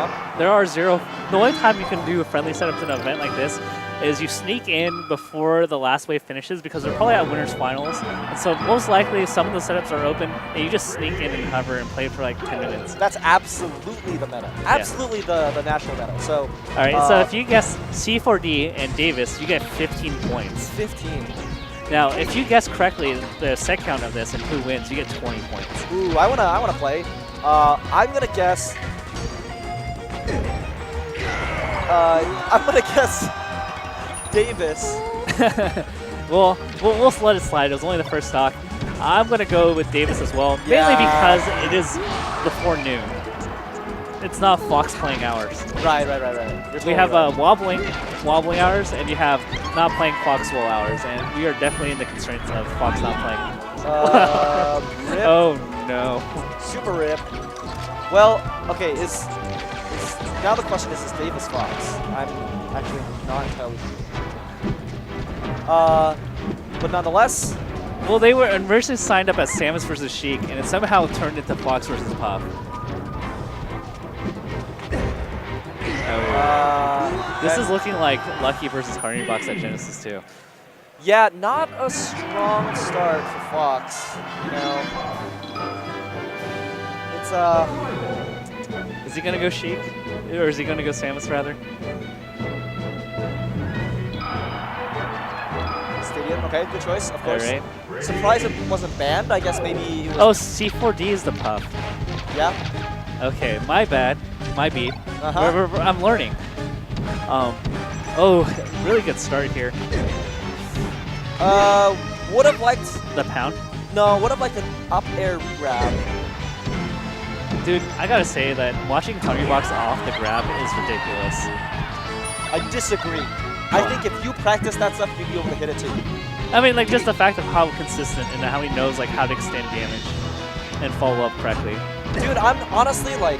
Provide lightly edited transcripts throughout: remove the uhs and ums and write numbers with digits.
from? There are zero. The only time you can do a friendly setup in an event like this is you sneak in before the last wave finishes because they're probably at winners finals, and so most likely some of the setups are open, and you just sneak in and hover and play for like 10 minutes. That's absolutely the meta. Absolutely the national meta. So. All right. So if you guess C4D and Davis, you get 15 points. 15. Now, if you guess correctly the set count of this and who wins, you get 20 points. Ooh, I wanna play. I'm gonna guess. I'm gonna guess Davis. Well, we'll let it slide. It was only the first stock. I'm gonna go with Davis as well, mainly because it is before noon. It's not Fox playing hours. Right. We have wobbling hours, and you have not playing Fox roll hours, and we are definitely in the constraints of Fox not playing. Rip. Oh no. Super rip. Well, okay, is now the question is Davis Fox? I'm actually not entirely sure. But nonetheless. Well, they were originally signed up as Samus versus Sheik, and it somehow turned into Fox versus Puff. This is looking like Lucky versus Carney Box at Genesis 2. Yeah, not a strong start for Fox. You know, it's Is he gonna go Sheik, or is he gonna go Samus rather? Stadium. Okay, good choice. Of course. All right. Surprised it wasn't banned. I guess maybe. It was C4D is the Puff. Yeah. Okay, my bad. My beat. Uh-huh. I'm learning. Oh, really good start here. Would have liked the pound. No, would have liked an up air grab. Dude, I gotta say that watching Hungrybox off the grab is ridiculous. I disagree. I think if you practice that stuff, you'd be able to hit it too. I mean, like just the fact of how consistent and how he knows like how to extend damage and follow up correctly. Dude, I'm honestly like.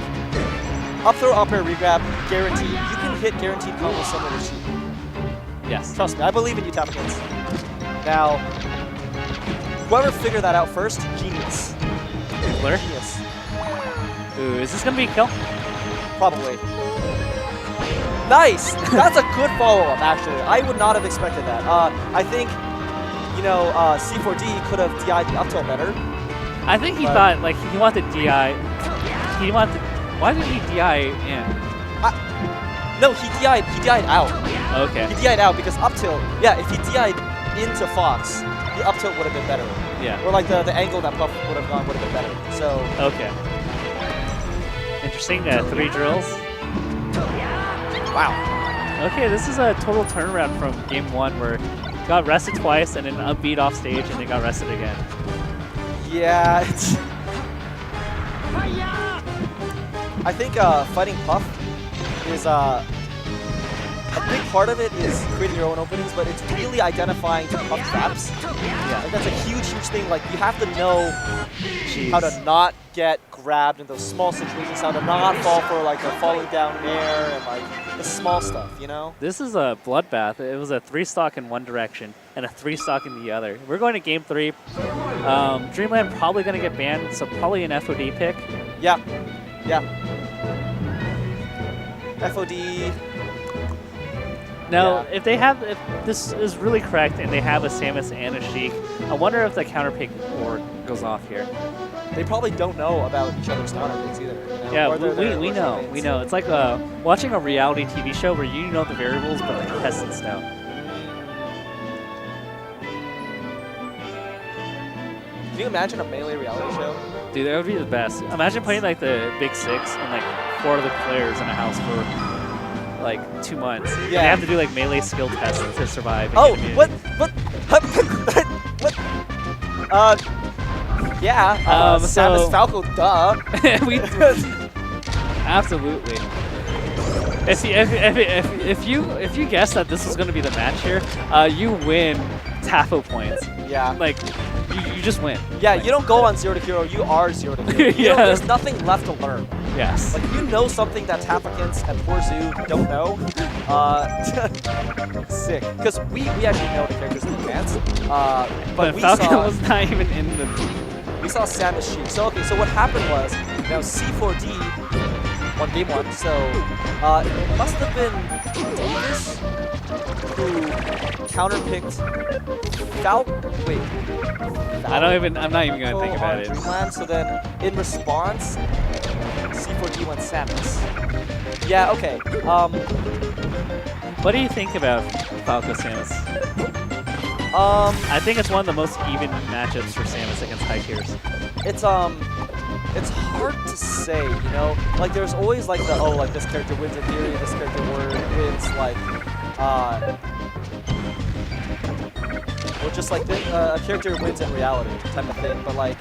Up throw, up air, regrab, guaranteed. You can hit guaranteed combos similar to Sheik. Yes. Trust me, I believe in you, Tapikins. Now, whoever figured that out first, genius. Blur? Genius. Ooh, is this gonna be a kill? Probably. Nice! That's a good follow-up, actually. I would not have expected that. I think, you know, C4D could have DI'd the up tilt better. I think he thought, like, he wanted DI. He wanted. Why did he DI in? No, he DI'd out. Okay. He DI'd out because up tilt, yeah, if he DI'd into Fox, the up tilt would have been better. Yeah. Or like the angle that Puff would have gone would have been better. So. Okay. Interesting, 3 drills. Wow. Okay, this is a total turnaround from game 1 where he got rested twice and then upbeat off stage and then got rested again. Yeah, it's... I think fighting Puff is a big part of it is creating your own openings, but it's really identifying the Puff traps. Yeah, like that's a huge thing. Like you have to know how to not get grabbed in those small situations, how to not fall for like a falling down air and like the small stuff, you know? This is a bloodbath. It was a 3-stock in one direction and a 3-stock in the other. We're going to game 3. Dreamland probably going to get banned, so probably an FOD pick. Yeah. Yeah. FOD. Now, if this is really correct and they have a Samus and a Sheik, I wonder if the counter pick board goes off here. They probably don't know about each other's counter picks either. You know? Yeah, we know. We know. It's like watching a reality TV show where you know the variables, but the contestants know. Can you imagine a Melee reality show? Dude, that would be the best. Imagine playing like the Big Six and like 4 other players in a house for like 2 months. Yeah. And they have to do like Melee skill tests to survive. Oh, what? What? Yeah. Samus, Falco, duh. Absolutely. If you guess that this is going to be the match here, you win Tafo points. Yeah. Like. You just win. Yeah, you don't go on 0 to hero, you are 0 to hero. Yeah. There's nothing left to learn. Yes. Like, you know something that Tapikins and poor Zoo don't know. Sick. Because we actually know the characters in advance. But we Falco saw... was not even in the... We saw Samus Sheik. So, okay, so what happened was, now C4D won game 1. So it must have been Davis who counterpicked Falco. Wait. I'm not even gonna think about it. Dreamland. So then, in response, C4D went Samus. Yeah. Okay. What do you think about Falco Samus? I think it's one of the most even matchups for Samus against high tiers. It's hard to say, you know? Like, there's always like the, oh, like this character wins in theory, this character wins like, or just like a character wins in reality type of thing. But like,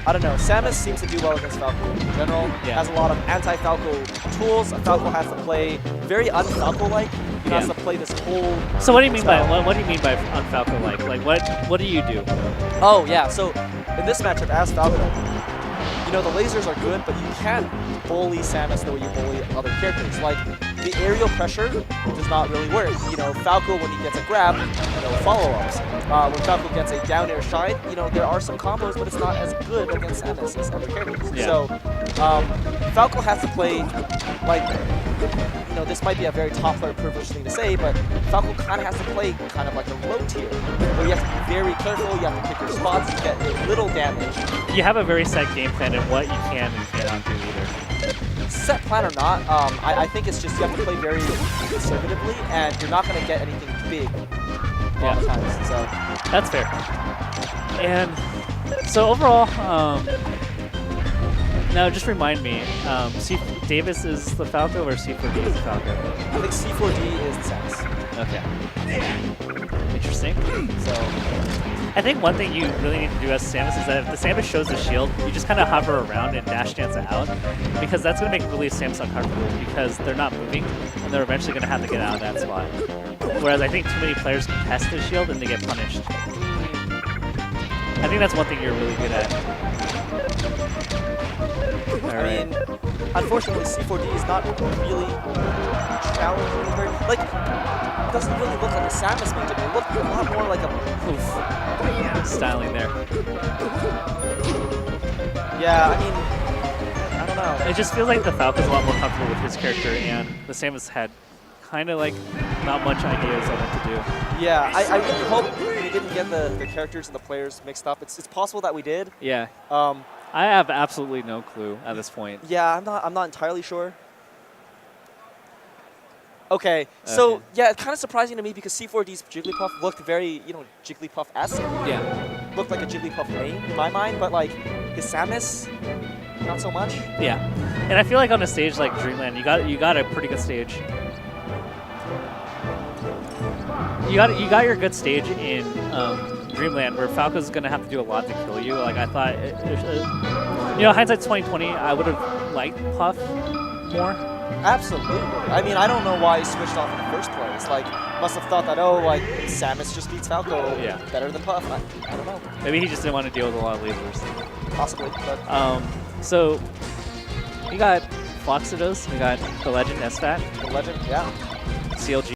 I don't know. Samus seems to do well against Falco in general. Yeah. Has a lot of anti-Falco tools. Falco has to play very un-Falco-like. He has to play this whole. So what do you mean by what do you mean by un-Falco-like? Like what do you do? Oh yeah. So in this matchup, as Falco, you know the lasers are good, but you can't bully Samus the way you bully other characters. Like the aerial pressure does not really work. You know, Falco when he gets a grab, you know, follow-ups. When Falco gets a down air shine, you know, there are some combos, but it's not as good against Samus as other characters. Yeah. So Falco has to play like, you know, this might be a very top player privileged thing to say, but Falco kind of has to play kind of like a low tier, where you have to be very careful, you have to pick your spots, you get little damage. You have a very set game plan in what you can and cannot do either. Set plan or not, I think it's just you have to play very conservatively, and you're not going to get anything big a lot of times. So that's fair. And so overall, now just remind me, Davis is the Falco or C4D is the Falco? I think C4D is the Samus. Okay. Interesting. So I think one thing you really need to do as Samus is that if the Samus shows the shield, you just kind of hover around and dash dance it out, because that's going to make really Samus uncomfortable because they're not moving and they're eventually going to have to get out of that spot. Whereas I think too many players can test the shield and they get punished. I think that's one thing you're really good at. I mean, unfortunately, C4D is not really challenging. Very, like, it doesn't really look like a Samus mage. It looks a lot more like a poof. Styling there. Yeah, I mean, I don't know. It just feels like the Falco's a lot more comfortable with his character, and the Samus had kind of like not much ideas on what to do. Yeah, I really hope we didn't get the characters and the players mixed up. It's possible that we did. Yeah. I have absolutely no clue at this point. Yeah, I'm not entirely sure. Okay, so yeah, it's kind of surprising to me because C4D's Jigglypuff looked very, you know, Jigglypuff-esque. Yeah. Looked like a Jigglypuff name in my mind, but like his Samus, not so much. Yeah, and I feel like on a stage like Dreamland, you got a pretty good stage. You got your good stage in Dreamland, where Falco's gonna have to do a lot to kill you. Like I thought, you know, hindsight's 2020. I would have liked Puff more. Absolutely. I mean, I don't know why he switched off in the first place. Like, must have thought that, oh, like Samus just beats Falco better than Puff. I don't know. Maybe he just didn't want to deal with a lot of lasers. Possibly, but so we got Foxidos, we got the Legend SFAT. the Legend, yeah. CLG.